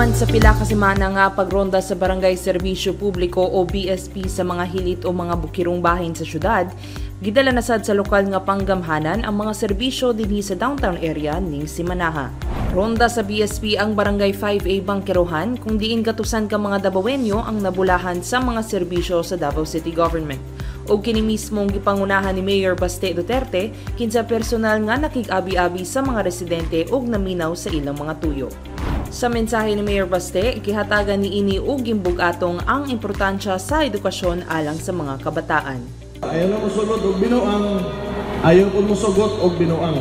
Human sa pila ka semana nga pagronda sa Barangay Serbisyo Publiko o BSP sa mga hilit o mga bukirong bahin sa syudad, gidala na sad sa lokal nga panggamhanan ang mga serbisyo dinhi sa downtown area ning Simanaha. Ronda sa BSP ang Barangay 5A Bangkerohan kung diin gatusan ka mga Dabawenyo ang nabulahan sa mga serbisyo sa Davao City Government. O kini mismong gipangunahan ni Mayor Baste Duterte kinsa personal nga nakig-abi-abi sa mga residente ug naminaw sa ilang mga tuyo. Sa mensahe ni Mayor Baste, ikihatagan ni ini og gimbug-atong ang importansya sa edukasyon alang sa mga kabataan. Ayaw na musugot og binuang, ayaw ko musugot og binuang.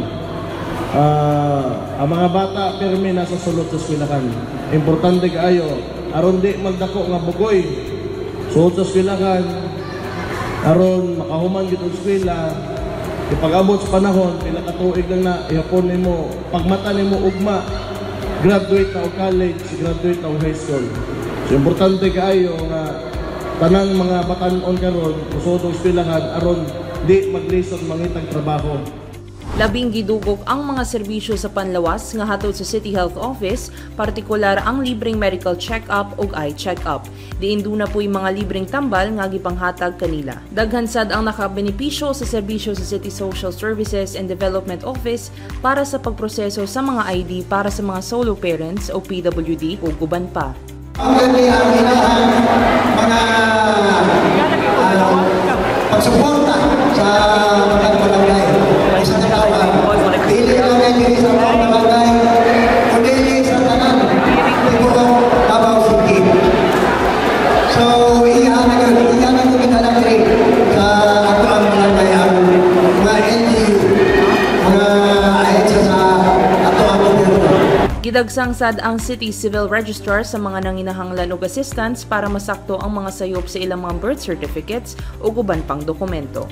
Ang mga bata pirmi nasa sulod sa eskwelahan. Importante kaayo aron di magdako nga bugoy. Sulod sa eskwelahan, aron makahuman gid og eskwela. Ipag-abot sa panahon, pila ka tuig lang na ihapon nimo, pagmata nimo ugma. Graduate na o college, graduate na o high school. So, importante kaayo nga tanang mga batanon karon usodong eskwelahan aron di maglisod mangitag trabaho. Labing gidugok ang mga serbisyo sa panlawas nga hatod sa City Health Office, partikular ang libreng medical check-up ug eye check-up. Diin duna po'y mga libreng tambal nga gipanghatag kanila. Daghan sad ang nakabenepisyo sa serbisyo sa City Social Services and Development Office para sa pagproseso sa mga ID para sa mga solo parents o PWD ug uban pa. Ang mga pagsuporta sa mga barangay. Isa na tawag, dili lang dili sa mga barangay, kundi sa tanan, Tibugong Davao City. So, iyan na kami talagay sa ato ang barangay, ang mga NGO, mga ahensya sa ato ang gobyerno. Gidagsang sad ang City Civil Registrar sa mga nanginahanglan og assistance para masakto ang mga sayop sa ilang mga birth certificates ug uban pang dokumento.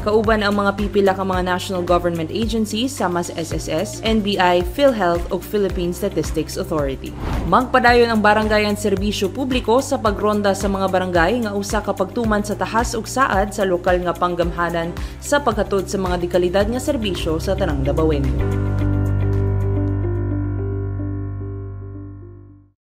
Kauban ang mga pipila ka mga national government agencies sama sa SSS, NBI, PhilHealth ug Philippine Statistics Authority. Magpadayon ang Barangayan Serbisyo Publiko sa pagronda sa mga barangay nga usa ka pagtuman sa tahas ug saad sa lokal nga panggamhanan sa paghatod sa mga dekalidad nga serbisyo sa tanang Dabawenyo.